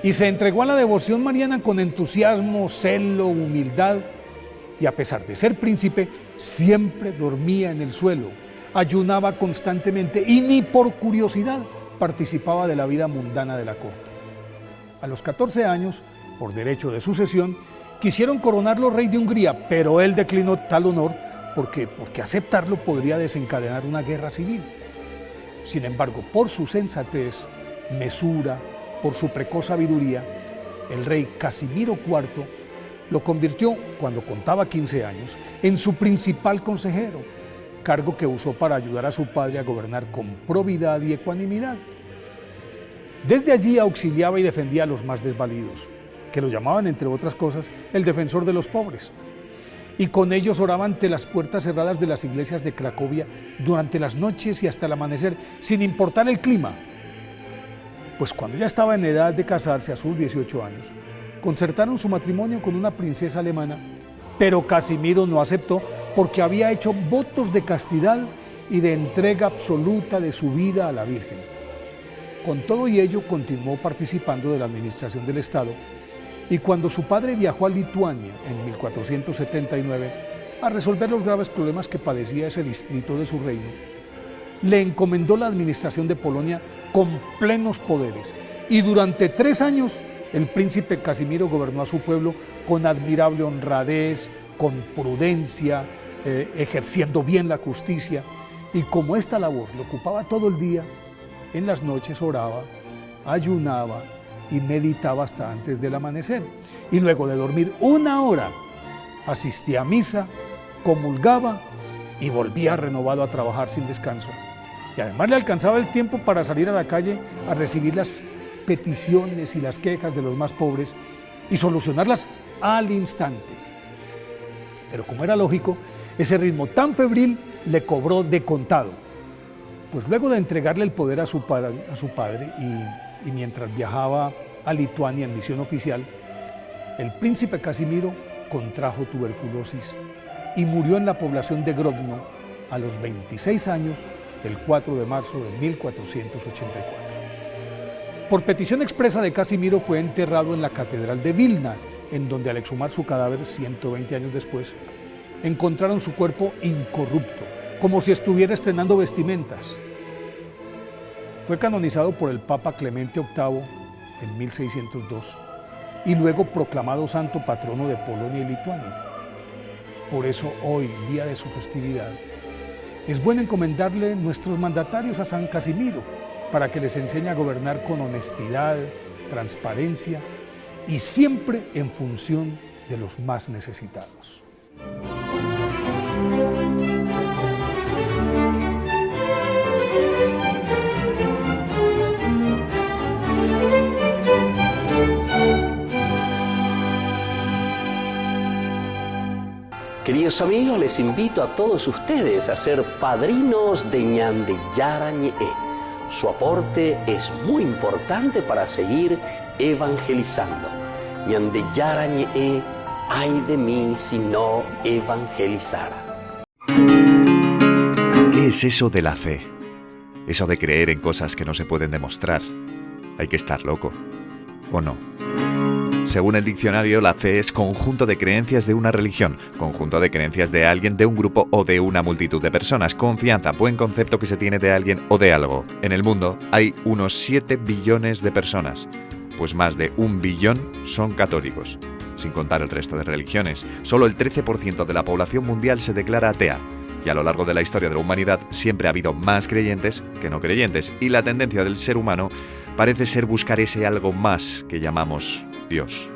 y se entregó a la devoción mariana con entusiasmo, celo, humildad, y a pesar de ser príncipe, siempre dormía en el suelo, ayunaba constantemente y ni por curiosidad participaba de la vida mundana de la corte. A los 14 años, por derecho de sucesión, quisieron coronarlo rey de Hungría, pero él declinó tal honor porque aceptarlo podría desencadenar una guerra civil. Sin embargo, por su sensatez, mesura, por su precoz sabiduría, el rey Casimiro IV lo convirtió, cuando contaba 15 años, en su principal consejero, cargo que usó para ayudar a su padre a gobernar con probidad y ecuanimidad. Desde allí auxiliaba y defendía a los más desvalidos, que lo llamaban, entre otras cosas, el defensor de los pobres. Y con ellos oraba ante las puertas cerradas de las iglesias de Cracovia durante las noches y hasta el amanecer, sin importar el clima. Pues cuando ya estaba en edad de casarse a sus 18 años, concertaron su matrimonio con una princesa alemana, pero Casimiro no aceptó porque había hecho votos de castidad y de entrega absoluta de su vida a la Virgen. Con todo y ello continuó participando de la administración del Estado, y cuando su padre viajó a Lituania en 1479 a resolver los graves problemas que padecía ese distrito de su reino, le encomendó la administración de Polonia con plenos poderes, y durante 3 años el príncipe Casimiro gobernó a su pueblo con admirable honradez, con prudencia, ejerciendo bien la justicia, y como esta labor le ocupaba todo el día, en las noches oraba, ayunaba y meditaba hasta antes del amanecer. Y luego de dormir 1 hora, asistía a misa, comulgaba y volvía renovado a trabajar sin descanso. Y además le alcanzaba el tiempo para salir a la calle a recibir las peticiones y las quejas de los más pobres y solucionarlas al instante. Pero como era lógico, ese ritmo tan febril le cobró de contado. Pues luego de entregarle el poder a su padre y mientras viajaba a Lituania en misión oficial, el príncipe Casimiro contrajo tuberculosis y murió en la población de Grodno a los 26 años, el 4 de marzo de 1484. Por petición expresa de Casimiro fue enterrado en la catedral de Vilna, en donde al exhumar su cadáver 120 años después, encontraron su cuerpo incorrupto, como si estuviera estrenando vestimentas. Fue canonizado por el Papa Clemente VIII en 1602 y luego proclamado santo patrono de Polonia y Lituania. Por eso hoy, día de su festividad, es bueno encomendarle nuestros mandatarios a San Casimiro para que les enseñe a gobernar con honestidad, transparencia y siempre en función de los más necesitados. Queridos amigos, les invito a todos ustedes a ser padrinos de Ñande Yarañe. Su aporte es muy importante para seguir evangelizando. ñande yarañe ay de mí si no evangelizara. ¿Qué es eso de la fe? Eso de creer en cosas que no se pueden demostrar. Hay que estar loco, ¿o no? Según el diccionario, la fe es conjunto de creencias de una religión, conjunto de creencias de alguien, de un grupo o de una multitud de personas, confianza, buen concepto que se tiene de alguien o de algo. En el mundo hay unos 7 billones de personas, pues más de 1 billón son católicos, sin contar el resto de religiones. Solo el 13% de la población mundial se declara atea, y a lo largo de la historia de la humanidad siempre ha habido más creyentes que no creyentes, y la tendencia del ser humano parece ser buscar ese algo más que llamamos Dios.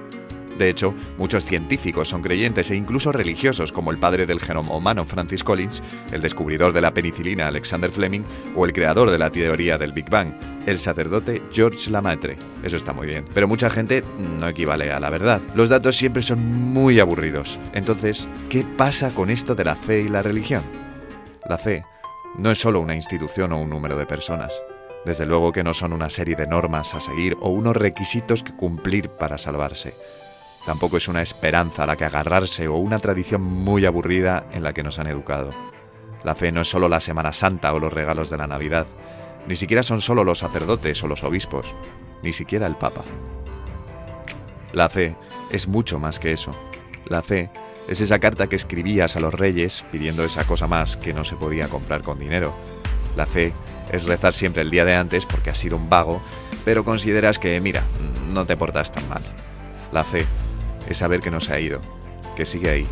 De hecho, muchos científicos son creyentes e incluso religiosos, como el padre del genoma humano Francis Collins, el descubridor de la penicilina Alexander Fleming o el creador de la teoría del Big Bang, el sacerdote Georges Lemaitre. Eso está muy bien, pero mucha gente no equivale a la verdad. Los datos siempre son muy aburridos. Entonces, ¿qué pasa con esto de la fe y la religión? La fe no es solo una institución o un número de personas. Desde luego que no son una serie de normas a seguir o unos requisitos que cumplir para salvarse. Tampoco es una esperanza a la que agarrarse o una tradición muy aburrida en la que nos han educado. La fe no es solo la Semana Santa o los regalos de la Navidad. Ni siquiera son solo los sacerdotes o los obispos. Ni siquiera el Papa. La fe es mucho más que eso. La fe es esa carta que escribías a los reyes pidiendo esa cosa más que no se podía comprar con dinero. La fe es rezar siempre el día de antes porque has sido un vago, pero consideras que, mira, no te portas tan mal. La fe es saber que no se ha ido, que sigue ahí.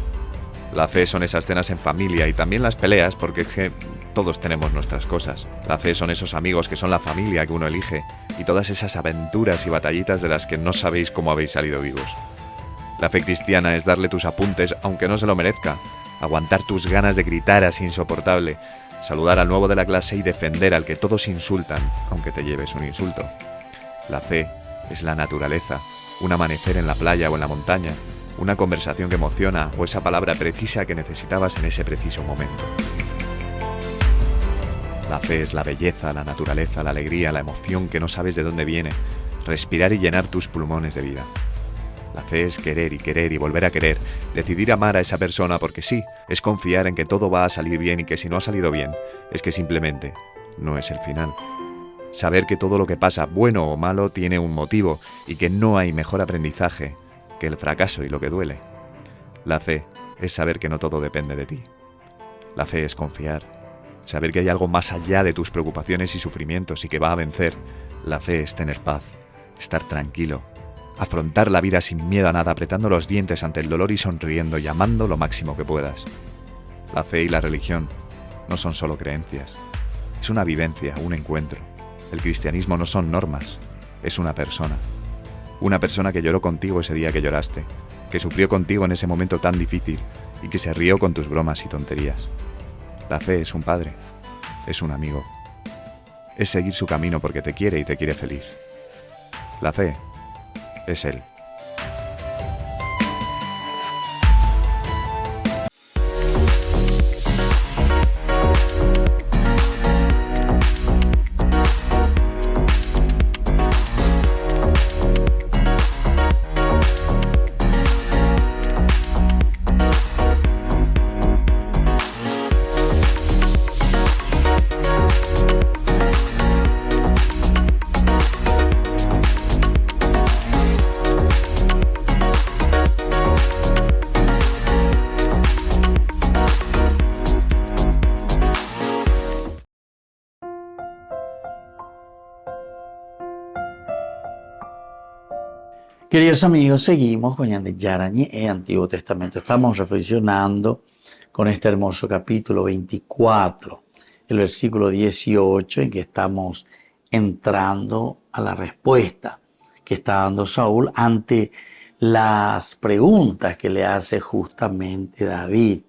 La fe son esas cenas en familia y también las peleas, porque es que todos tenemos nuestras cosas. La fe son esos amigos que son la familia que uno elige y todas esas aventuras y batallitas de las que no sabéis cómo habéis salido vivos. La fe cristiana es darle tus apuntes aunque no se lo merezca, aguantar tus ganas de gritar así insoportable, saludar al nuevo de la clase y defender al que todos insultan aunque te lleves un insulto. La fe es la naturaleza, un amanecer en la playa o en la montaña, una conversación que emociona o esa palabra precisa que necesitabas en ese preciso momento. La fe es la belleza, la naturaleza, la alegría, la emoción que no sabes de dónde viene, respirar y llenar tus pulmones de vida. La fe es querer y volver a querer, decidir amar a esa persona porque sí, es confiar en que todo va a salir bien y que si no ha salido bien, es que simplemente no es el final. Saber que todo lo que pasa, bueno o malo, tiene un motivo y que no hay mejor aprendizaje que el fracaso y lo que duele. La fe es saber que no todo depende de ti. La fe es confiar, saber que hay algo más allá de tus preocupaciones y sufrimientos y que va a vencer. La fe es tener paz, estar tranquilo, afrontar la vida sin miedo a nada, apretando los dientes ante el dolor y sonriendo y amando lo máximo que puedas. La fe y la religión no son solo creencias, es una vivencia, un encuentro. El cristianismo no son normas, es una persona. Una persona que lloró contigo ese día que lloraste, que sufrió contigo en ese momento tan difícil y que se rió con tus bromas y tonterías. La fe es un padre, es un amigo. Es seguir su camino porque te quiere y te quiere feliz. La fe es él. Queridos amigos, seguimos con Ñande Yarañe e Antiguo Testamento. Estamos reflexionando con este hermoso capítulo 24, el versículo 18, en que estamos entrando a la respuesta que está dando Saúl ante las preguntas que le hace justamente David.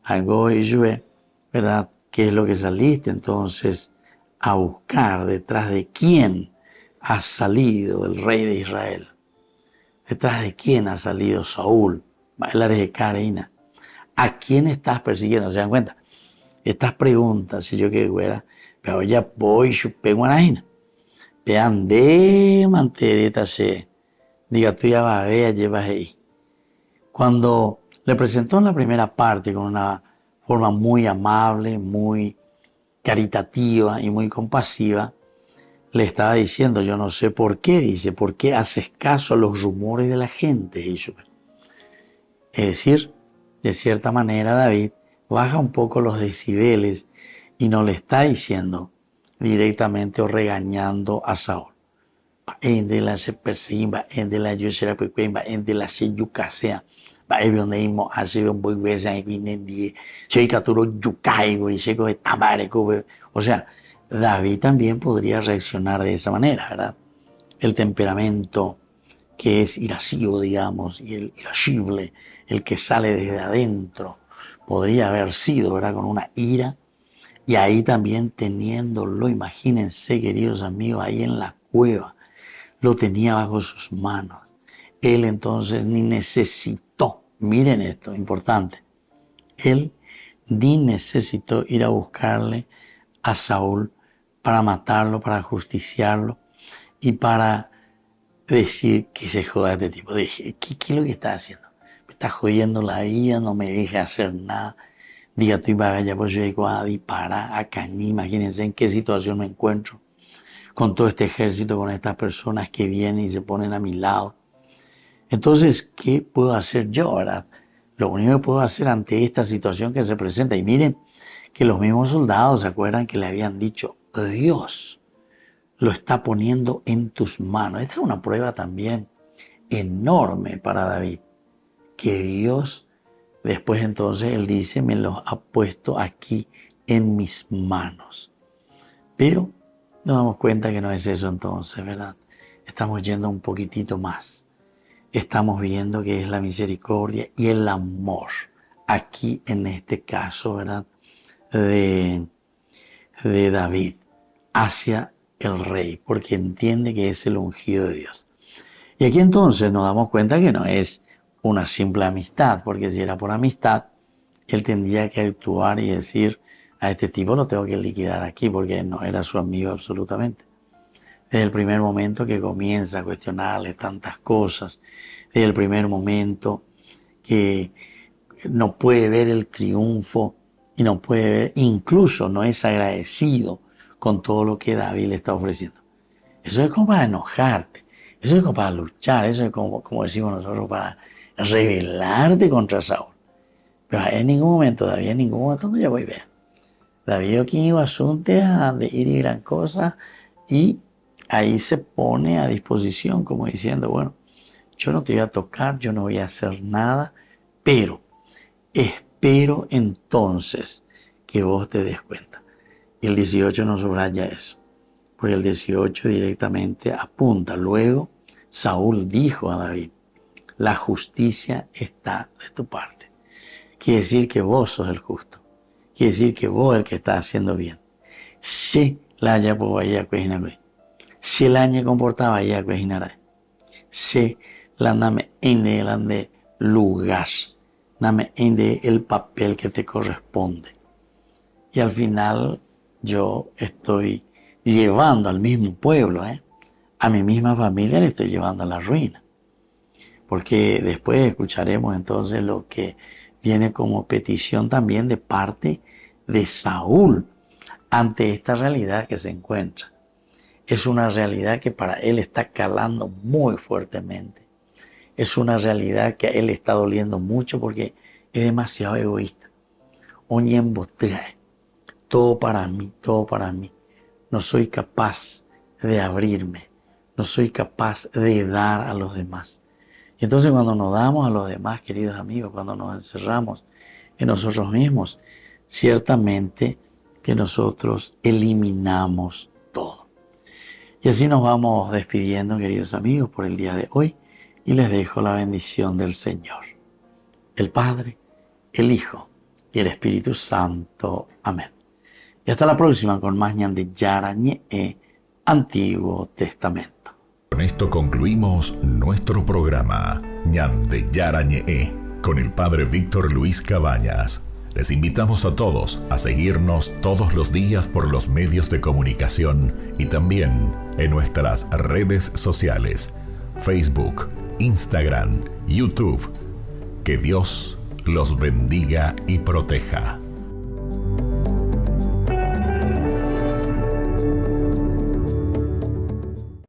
Algo Josué, ¿verdad? ¿Qué es lo que saliste entonces a buscar? ¿Detrás de quién ha salido el rey de Israel? ¿Detrás de quién ha salido Saúl? Bailares de Carina. ¿A quién estás persiguiendo? ¿Se dan cuenta? Estas preguntas, si yo que fuera, pero ya voy, chupé guanaína. Vean de mantereta se diga tú ya va a ver, llevas ahí. Cuando le presentó en la primera parte con una forma muy amable, muy caritativa y muy compasiva, le estaba diciendo, yo no sé por qué, dice, ¿por qué haces caso a los rumores de la gente? Es decir, de cierta manera David baja un poco los decibeles y no le está diciendo directamente o regañando a Saúl. En de la se persiguen, en de la yo será pequeña, en de la se yucasea. O sea, David también podría reaccionar de esa manera, ¿verdad? El temperamento que es irascible, digamos, y el irascible, el que sale desde adentro, podría haber sido, ¿verdad? Con una ira, y ahí también teniéndolo, imagínense, queridos amigos, ahí en la cueva, lo tenía bajo sus manos. Él entonces ni necesitó, miren esto, importante, él ni necesitó ir a buscarle a Saúl para matarlo, para justiciarlo y para decir que se joda este tipo. Dije, ¿qué es lo que está haciendo? Me está jodiendo la vida, no me deja hacer nada. Diga tú y vaya, pues yo llego a disparar a cañí. Imagínense en qué situación me encuentro con todo este ejército, con estas personas que vienen y se ponen a mi lado. Entonces, ¿qué puedo hacer yo, verdad? Lo único que puedo hacer ante esta situación que se presenta, y miren que los mismos soldados se acuerdan que le habían dicho, Dios lo está poniendo en tus manos. Esta es una prueba también enorme para David, que Dios, después entonces él dice, me los ha puesto aquí en mis manos. Pero nos damos cuenta que no es eso entonces, ¿verdad? Estamos yendo un poquitito más. Estamos viendo que es la misericordia y el amor, aquí en este caso, ¿verdad? De David hacia el rey, porque entiende que es el ungido de Dios. Y aquí entonces nos damos cuenta que no es una simple amistad, porque si era por amistad, él tendría que actuar y decir, a este tipo lo tengo que liquidar aquí, porque no era su amigo absolutamente. Desde el primer momento que comienza a cuestionarle tantas cosas, desde el primer momento que no puede ver el triunfo y no puede ver, incluso no es agradecido con todo lo que David le está ofreciendo. Eso es como para enojarte, eso es como para luchar, eso es como decimos nosotros, para rebelarte contra Saúl. Pero en ningún momento, David, en ningún momento, no ya voy a ver. David aquí iba a asuntos de ir y gran cosa, y ahí se pone a disposición como diciendo, bueno, yo no te voy a tocar, yo no voy a hacer nada, pero espero entonces que vos te des cuenta. Y el 18 nos subraya eso, porque el 18 directamente apunta. Luego Saúl dijo a David, la justicia está de tu parte. Quiere decir que vos sos el justo. Quiere decir que vos el que está haciendo bien. Si la haya por vaya cuejinaré. Si la haya comportaba vaya cuejinaré. Si la dame en de lugar. Dame en de el papel que te corresponde. Y al final yo estoy llevando al mismo pueblo, a mi misma familia le estoy llevando a la ruina. Porque después escucharemos entonces lo que viene como petición también de parte de Saúl ante esta realidad que se encuentra. Es una realidad que para él está calando muy fuertemente. Es una realidad que a él está doliendo mucho porque es demasiado egoísta. Todo para mí, todo para mí. No soy capaz de abrirme, no soy capaz de dar a los demás. Y entonces cuando nos damos a los demás, queridos amigos, cuando nos encerramos en nosotros mismos, ciertamente que nosotros eliminamos todo. Y así nos vamos despidiendo, queridos amigos, por el día de hoy, y les dejo la bendición del Señor, el Padre, el Hijo y el Espíritu Santo. Amén. Y hasta la próxima con más Ñande Yarañe, Antiguo Testamento. Con esto concluimos nuestro programa Ñande Yarañe con el Padre Víctor Luis Cabañas. Les invitamos a todos a seguirnos todos los días por los medios de comunicación y también en nuestras redes sociales. Facebook, Instagram, YouTube. Que Dios los bendiga y proteja.